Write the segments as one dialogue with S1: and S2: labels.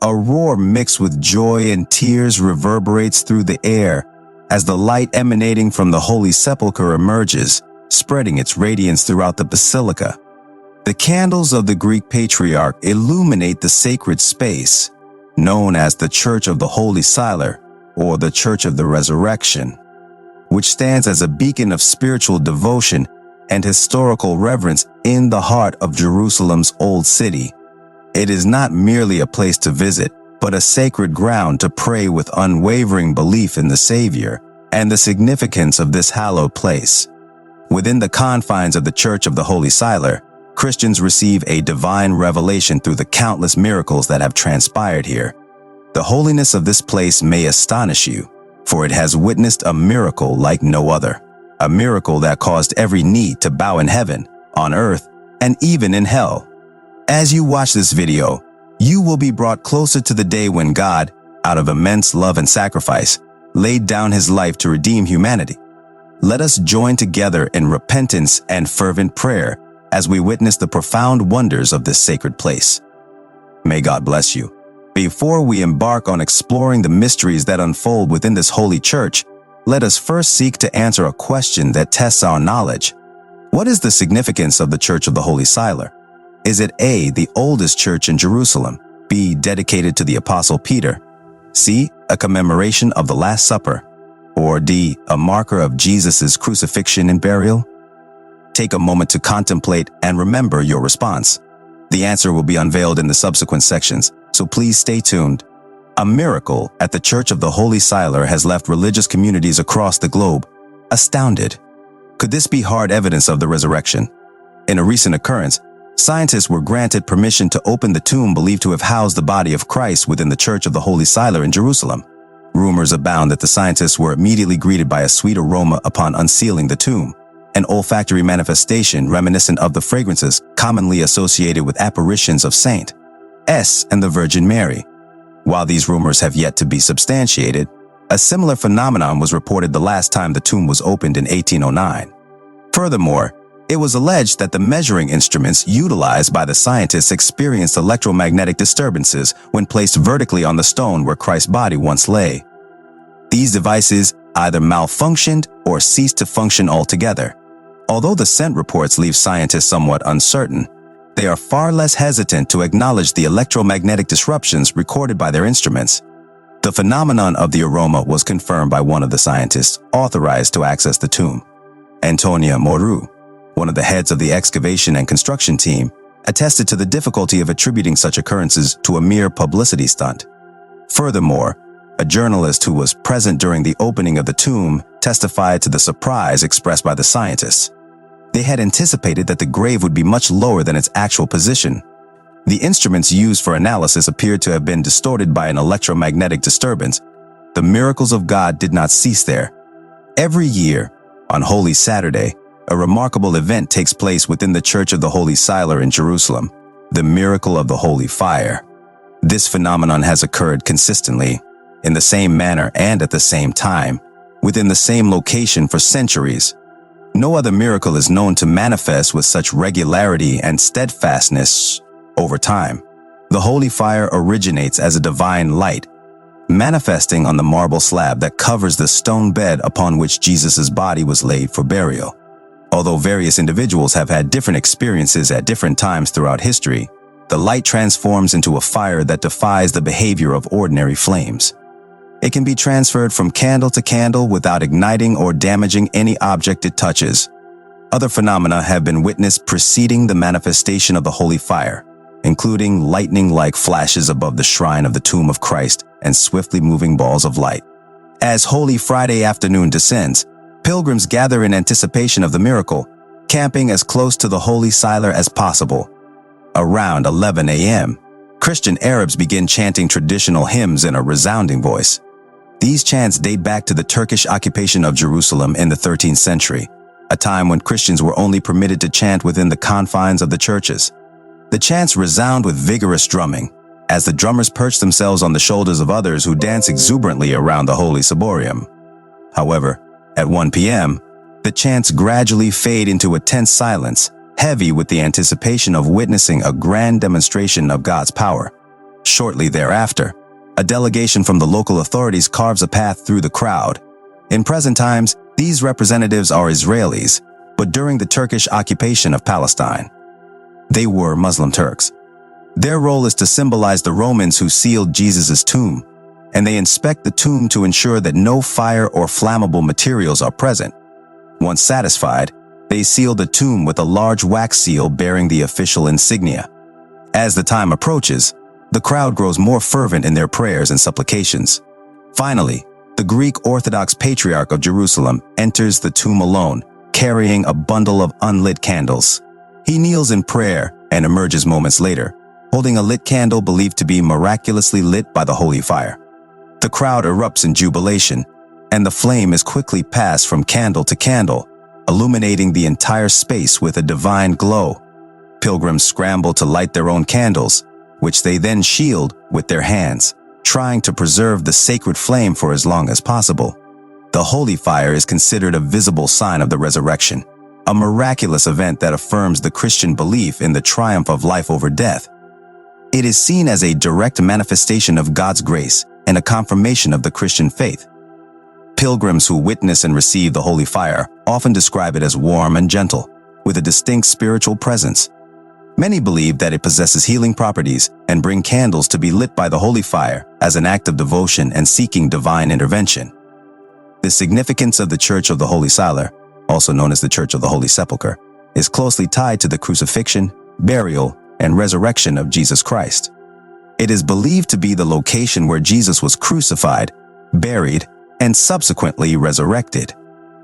S1: A roar mixed with joy and tears reverberates through the air as the light emanating from the Holy Sepulchre emerges, spreading its radiance throughout the basilica. The candles of the Greek Patriarch illuminate the sacred space, known as the Church of the Holy Silar, or the Church of the Resurrection, which stands as a beacon of spiritual devotion and historical reverence in the heart of Jerusalem's Old City. It is not merely a place to visit, but a sacred ground to pray with unwavering belief in the Savior and the significance of this hallowed place. Within the confines of the Church of the Holy Silar, Christians receive a divine revelation through the countless miracles that have transpired here. The holiness of this place may astonish you, for it has witnessed a miracle like no other, a miracle that caused every knee to bow in heaven, on earth, and even in hell. As you watch this video, you will be brought closer to the day when God, out of immense love and sacrifice, laid down his life to redeem humanity. Let us join together in repentance and fervent prayer as we witness the profound wonders of this sacred place. May God bless you. Before we embark on exploring the mysteries that unfold within this holy church, let us first seek to answer a question that tests our knowledge. What is the significance of the Church of the Holy Silar? Is it A, the oldest church in Jerusalem, B, dedicated to the Apostle Peter, C, a commemoration of the Last Supper, or D, a marker of Jesus' crucifixion and burial? Take a moment to contemplate and remember your response. The answer will be unveiled in the subsequent sections, so please stay tuned. A miracle at the Church of the Holy Silar has left religious communities across the globe astounded. Could this be hard evidence of the resurrection? In a recent occurrence, scientists were granted permission to open the tomb believed to have housed the body of Christ within the Church of the Holy Silar in Jerusalem. Rumors abound that the scientists were immediately greeted by a sweet aroma upon unsealing the tomb, an olfactory manifestation reminiscent of the fragrances commonly associated with apparitions of Saint S and the Virgin Mary. While these rumors have yet to be substantiated, a similar phenomenon was reported the last time the tomb was opened in 1809. Furthermore, it was alleged that the measuring instruments utilized by the scientists experienced electromagnetic disturbances when placed vertically on the stone where Christ's body once lay. These devices either malfunctioned or ceased to function altogether. Although the scent reports leave scientists somewhat uncertain, they are far less hesitant to acknowledge the electromagnetic disruptions recorded by their instruments. The phenomenon of the aroma was confirmed by one of the scientists authorized to access the tomb. Antonia Moru, one of the heads of the excavation and construction team, attested to the difficulty of attributing such occurrences to a mere publicity stunt. Furthermore, a journalist who was present during the opening of the tomb testified to the surprise expressed by the scientists. They had anticipated that the grave would be much lower than its actual position. The instruments used for analysis appeared to have been distorted by an electromagnetic disturbance. The miracles of God did not cease there. Every year, on Holy Saturday, a remarkable event takes place within the Church of the Holy Silar in Jerusalem, the miracle of the Holy Fire. This phenomenon has occurred consistently, in the same manner and at the same time, within the same location for centuries. No other miracle is known to manifest with such regularity and steadfastness over time. The Holy Fire originates as a divine light, manifesting on the marble slab that covers the stone bed upon which Jesus' body was laid for burial. Although various individuals have had different experiences at different times throughout history, the light transforms into a fire that defies the behavior of ordinary flames. It can be transferred from candle to candle without igniting or damaging any object it touches. Other phenomena have been witnessed preceding the manifestation of the Holy Fire, including lightning-like flashes above the shrine of the tomb of Christ and swiftly moving balls of light. As Holy Friday afternoon descends, pilgrims gather in anticipation of the miracle, camping as close to the Holy Silar as possible. Around 11 a.m., Christian Arabs begin chanting traditional hymns in a resounding voice. These chants date back to the Turkish occupation of Jerusalem in the 13th century, a time when Christians were only permitted to chant within the confines of the churches. The chants resound with vigorous drumming, as the drummers perch themselves on the shoulders of others who dance exuberantly around the Holy Ciborium. However, at 1 p.m., the chants gradually fade into a tense silence, heavy with the anticipation of witnessing a grand demonstration of God's power. Shortly thereafter, a delegation from the local authorities carves a path through the crowd. In present times, these representatives are Israelis, but during the Turkish occupation of Palestine, they were Muslim Turks. Their role is to symbolize the Romans who sealed Jesus' tomb, and they inspect the tomb to ensure that no fire or flammable materials are present. Once satisfied, they seal the tomb with a large wax seal bearing the official insignia. As the time approaches, the crowd grows more fervent in their prayers and supplications. Finally, the Greek Orthodox Patriarch of Jerusalem enters the tomb alone, carrying a bundle of unlit candles. He kneels in prayer and emerges moments later, holding a lit candle believed to be miraculously lit by the holy fire. The crowd erupts in jubilation, and the flame is quickly passed from candle to candle, illuminating the entire space with a divine glow. Pilgrims scramble to light their own candles, which they then shield with their hands, trying to preserve the sacred flame for as long as possible. The holy fire is considered a visible sign of the resurrection, a miraculous event that affirms the Christian belief in the triumph of life over death. It is seen as a direct manifestation of God's grace and a confirmation of the Christian faith. Pilgrims who witness and receive the holy fire often describe it as warm and gentle, with a distinct spiritual presence. Many believe that it possesses healing properties and bring candles to be lit by the holy fire as an act of devotion and seeking divine intervention. The significance of the Church of the Holy Salar, also known as the Church of the Holy Sepulchre, is closely tied to the crucifixion, burial, and resurrection of Jesus Christ. It is believed to be the location where Jesus was crucified, buried, and subsequently resurrected.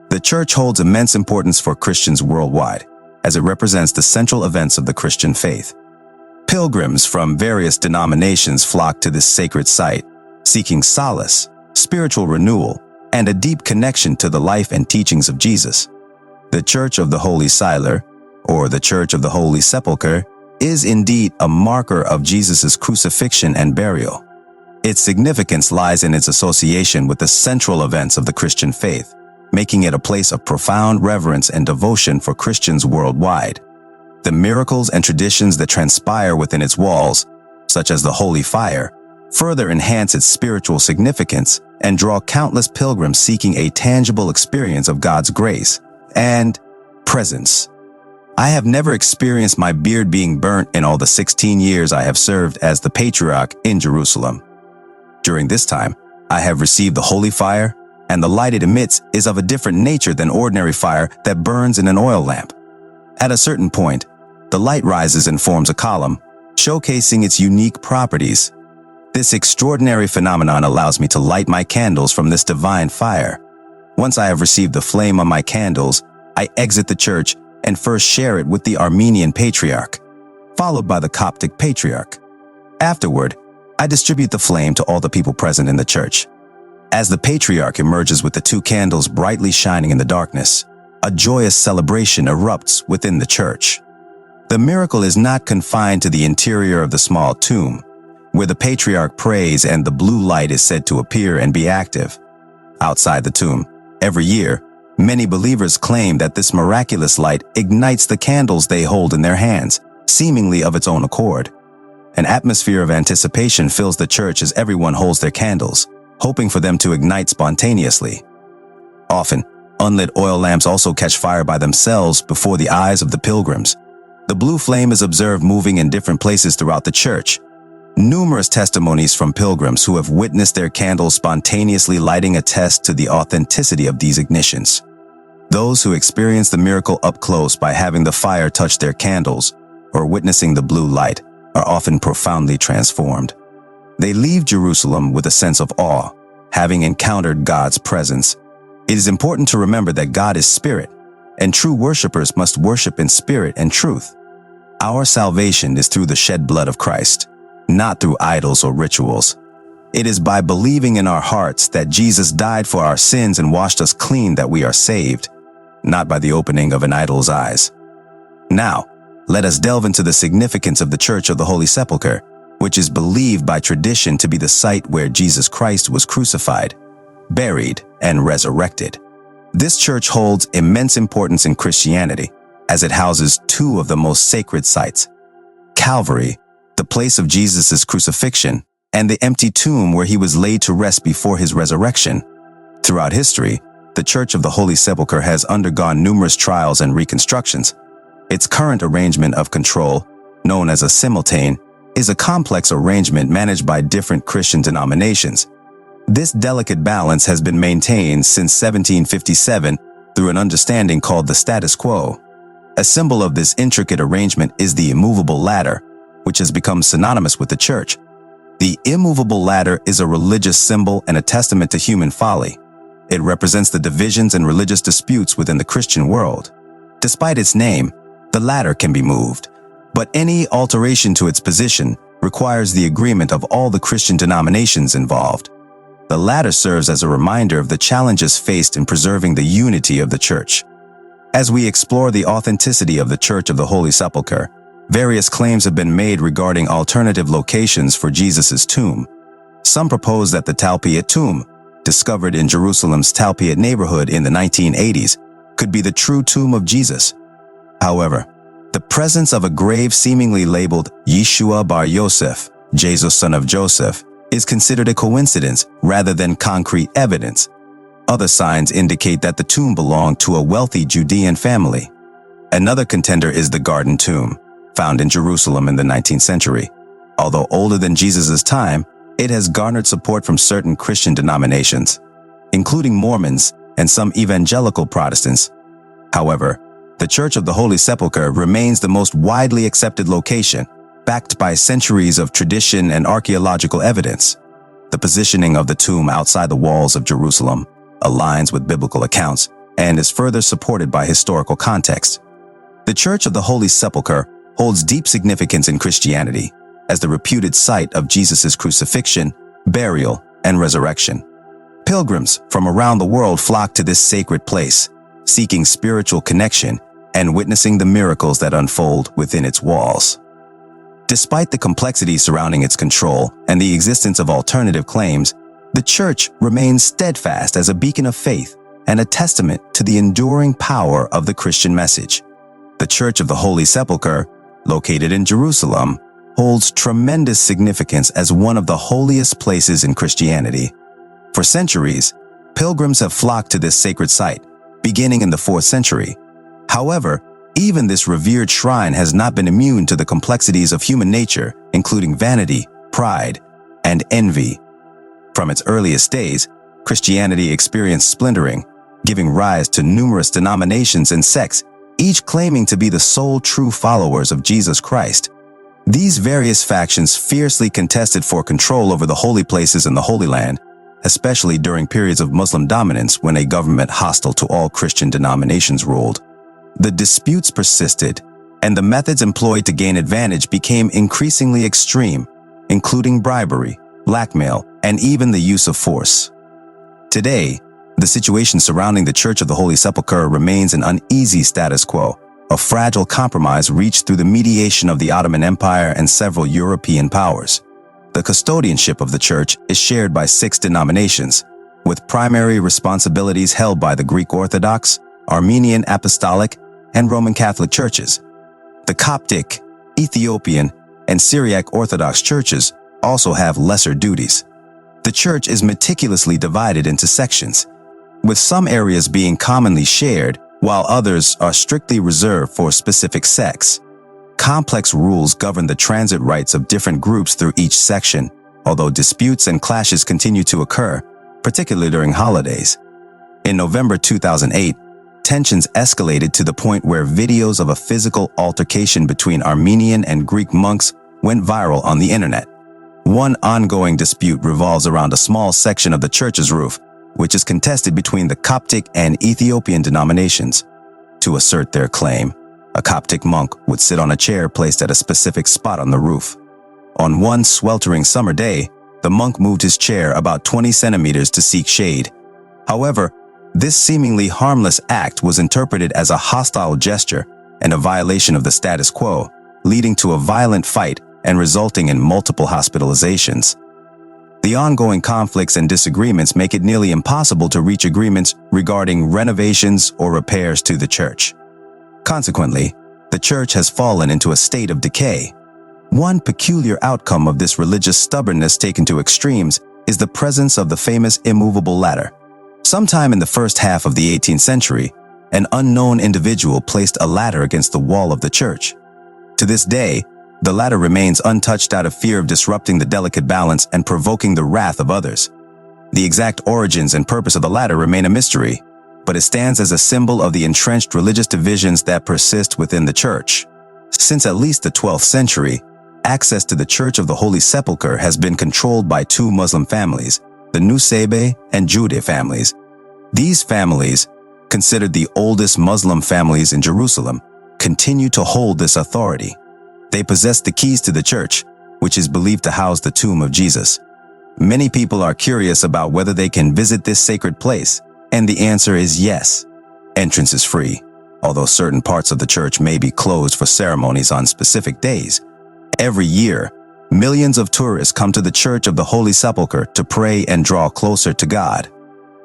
S1: The church holds immense importance for Christians worldwide, as it represents the central events of the Christian faith. Pilgrims from various denominations flock to this sacred site, seeking solace, spiritual renewal, and a deep connection to the life and teachings of Jesus. The Church of the Holy Salar, or the Church of the Holy Sepulchre, is indeed a marker of Jesus' crucifixion and burial. Its significance lies in its association with the central events of the Christian faith, making it a place of profound reverence and devotion for Christians worldwide. The miracles and traditions that transpire within its walls, such as the holy fire, further enhance its spiritual significance and draw countless pilgrims seeking a tangible experience of God's grace and presence. I have never experienced my beard being burnt in all the 16 years I have served as the Patriarch in Jerusalem. During this time, I have received the holy fire, and the light it emits is of a different nature than ordinary fire that burns in an oil lamp. At a certain point, the light rises and forms a column, showcasing its unique properties. This extraordinary phenomenon allows me to light my candles from this divine fire. Once I have received the flame on my candles, I exit the church and first share it with the Armenian Patriarch, followed by the Coptic Patriarch. Afterward, I distribute the flame to all the people present in the church. As the Patriarch emerges with the two candles brightly shining in the darkness, a joyous celebration erupts within the church. The miracle is not confined to the interior of the small tomb, where the Patriarch prays and the blue light is said to appear and be active. Outside the tomb, every year, many believers claim that this miraculous light ignites the candles they hold in their hands, seemingly of its own accord. An atmosphere of anticipation fills the church as everyone holds their candles, hoping for them to ignite spontaneously. Often, unlit oil lamps also catch fire by themselves before the eyes of the pilgrims. The blue flame is observed moving in different places throughout the church. Numerous testimonies from pilgrims who have witnessed their candles spontaneously lighting attest to the authenticity of these ignitions. Those who experience the miracle up close by having the fire touch their candles or witnessing the blue light are often profoundly transformed. They leave Jerusalem with a sense of awe, having encountered God's presence. It is important to remember that God is spirit, and true worshipers must worship in spirit and truth. Our salvation is through the shed blood of Christ, not through idols or rituals. It is by believing in our hearts that Jesus died for our sins and washed us clean that we are saved, not by the opening of an idol's eyes. Now, let us delve into the significance of the Church of the Holy Sepulchre, which is believed by tradition to be the site where Jesus Christ was crucified, buried, and resurrected. This church holds immense importance in Christianity, as it houses two of the most sacred sites, Calvary the place of Jesus' crucifixion, and the empty tomb where he was laid to rest before his resurrection. Throughout history, the Church of the Holy Sepulchre has undergone numerous trials and reconstructions. Its current arrangement of control, known as a simultane, is a complex arrangement managed by different Christian denominations. This delicate balance has been maintained since 1757 through an understanding called the status quo. A symbol of this intricate arrangement is the immovable ladder, which has become synonymous with the Church. The immovable ladder is a religious symbol and a testament to human folly. It represents the divisions and religious disputes within the Christian world. Despite its name, the ladder can be moved, but any alteration to its position requires the agreement of all the Christian denominations involved. The ladder serves as a reminder of the challenges faced in preserving the unity of the Church. As we explore the authenticity of the Church of the Holy Sepulchre, various claims have been made regarding alternative locations for Jesus' tomb. Some propose that the Talpiot tomb, discovered in Jerusalem's Talpiot neighborhood in the 1980s, could be the true tomb of Jesus. However, the presence of a grave seemingly labeled Yeshua bar Yosef, Jesus son of Joseph, is considered a coincidence rather than concrete evidence. Other signs indicate that the tomb belonged to a wealthy Judean family. Another contender is the Garden Tomb, found in Jerusalem in the 19th century. Although older than Jesus' time, it has garnered support from certain Christian denominations, including Mormons and some evangelical Protestants. However, the Church of the Holy Sepulchre remains the most widely accepted location, backed by centuries of tradition and archaeological evidence. The positioning of the tomb outside the walls of Jerusalem aligns with biblical accounts and is further supported by historical context. The Church of the Holy Sepulchre holds deep significance in Christianity as the reputed site of Jesus' crucifixion, burial, and resurrection. Pilgrims from around the world flock to this sacred place, seeking spiritual connection and witnessing the miracles that unfold within its walls. Despite the complexity surrounding its control and the existence of alternative claims, the Church remains steadfast as a beacon of faith and a testament to the enduring power of the Christian message. The Church of the Holy Sepulchre, located in Jerusalem, holds tremendous significance as one of the holiest places in Christianity. For centuries, pilgrims have flocked to this sacred site, beginning in the 4th century. However, even this revered shrine has not been immune to the complexities of human nature, including vanity, pride, and envy. From its earliest days, Christianity experienced splintering, giving rise to numerous denominations and sects, each claiming to be the sole true followers of Jesus Christ. These various factions fiercely contested for control over the holy places in the Holy Land, especially during periods of Muslim dominance when a government hostile to all Christian denominations ruled. The disputes persisted, and the methods employed to gain advantage became increasingly extreme, including bribery, blackmail, and even the use of force. Today, the situation surrounding the Church of the Holy Sepulchre remains an uneasy status quo, a fragile compromise reached through the mediation of the Ottoman Empire and several European powers. The custodianship of the Church is shared by 6 denominations, with primary responsibilities held by the Greek Orthodox, Armenian Apostolic, and Roman Catholic churches. The Coptic, Ethiopian, and Syriac Orthodox churches also have lesser duties. The Church is meticulously divided into sections, with some areas being commonly shared, while others are strictly reserved for specific sects. Complex rules govern the transit rights of different groups through each section, although disputes and clashes continue to occur, particularly during holidays. In November 2008, tensions escalated to the point where videos of a physical altercation between Armenian and Greek monks went viral on the internet. One ongoing dispute revolves around a small section of the church's roof, which is contested between the Coptic and Ethiopian denominations. To assert their claim, a Coptic monk would sit on a chair placed at a specific spot on the roof. On one sweltering summer day, the monk moved his chair about 20 centimeters to seek shade. However, this seemingly harmless act was interpreted as a hostile gesture and a violation of the status quo, leading to a violent fight and resulting in multiple hospitalizations. The ongoing conflicts and disagreements make it nearly impossible to reach agreements regarding renovations or repairs to the church. Consequently, the church has fallen into a state of decay. One peculiar outcome of this religious stubbornness taken to extremes is the presence of the famous immovable ladder. Sometime in the first half of the 18th century, an unknown individual placed a ladder against the wall of the church. To this day, the ladder remains untouched out of fear of disrupting the delicate balance and provoking the wrath of others. The exact origins and purpose of the ladder remain a mystery, but it stands as a symbol of the entrenched religious divisions that persist within the church. Since at least the 12th century, access to the Church of the Holy Sepulchre has been controlled by two Muslim families, the Nusaybe and Jude families. These families, considered the oldest Muslim families in Jerusalem, continue to hold this authority. They possess the keys to the church, which is believed to house the tomb of Jesus. Many people are curious about whether they can visit this sacred place, and the answer is yes. Entrance is free, although certain parts of the church may be closed for ceremonies on specific days. Every year, millions of tourists come to the Church of the Holy Sepulchre to pray and draw closer to God.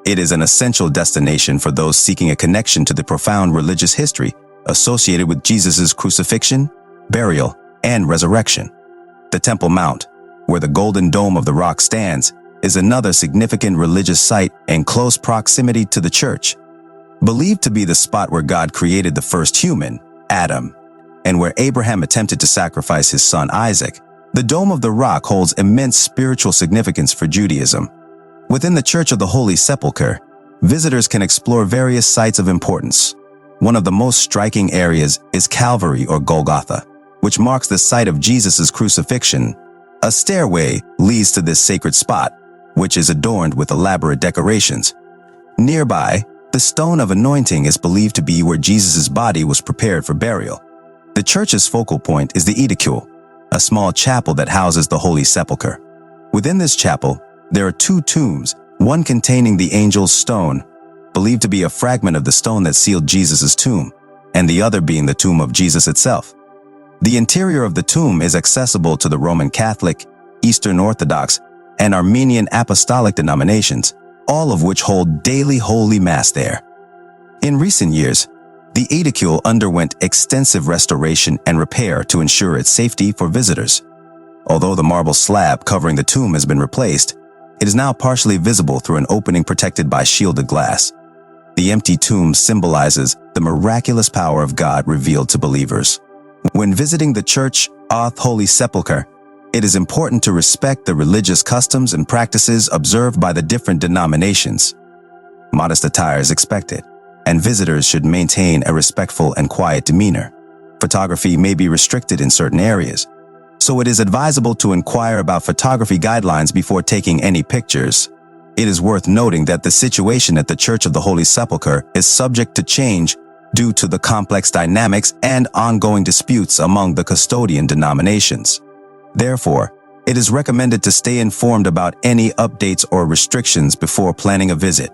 S1: It is an essential destination for those seeking a connection to the profound religious history associated with Jesus' crucifixion, burial, and resurrection. The Temple Mount, where the golden dome of the rock stands, is another significant religious site in close proximity to the church. Believed to be the spot where God created the first human, Adam, and where Abraham attempted to sacrifice his son Isaac, the Dome of the Rock holds immense spiritual significance for Judaism. Within the Church of the Holy Sepulchre, visitors can explore various sites of importance. One of the most striking areas is Calvary or Golgotha, which marks the site of Jesus' crucifixion. A stairway leads to this sacred spot, which is adorned with elaborate decorations. Nearby, the Stone of Anointing is believed to be where Jesus' body was prepared for burial. The church's focal point is the Edicule, a small chapel that houses the Holy Sepulchre. Within this chapel, there are two tombs, one containing the angel's stone, believed to be a fragment of the stone that sealed Jesus' tomb, and the other being the tomb of Jesus itself. The interior of the tomb is accessible to the Roman Catholic, Eastern Orthodox, and Armenian Apostolic denominations, all of which hold daily Holy Mass there. In recent years, the Edicule underwent extensive restoration and repair to ensure its safety for visitors. Although the marble slab covering the tomb has been replaced, it is now partially visible through an opening protected by shielded glass. The empty tomb symbolizes the miraculous power of God revealed to believers. When visiting the Church of the Holy Sepulchre, it is important to respect the religious customs and practices observed by the different denominations. Modest attire is expected, and visitors should maintain a respectful and quiet demeanor. Photography may be restricted in certain areas, so it is advisable to inquire about photography guidelines before taking any pictures. It is worth noting that the situation at the Church of the Holy Sepulchre is subject to change due to the complex dynamics and ongoing disputes among the custodian denominations. Therefore, it is recommended to stay informed about any updates or restrictions before planning a visit.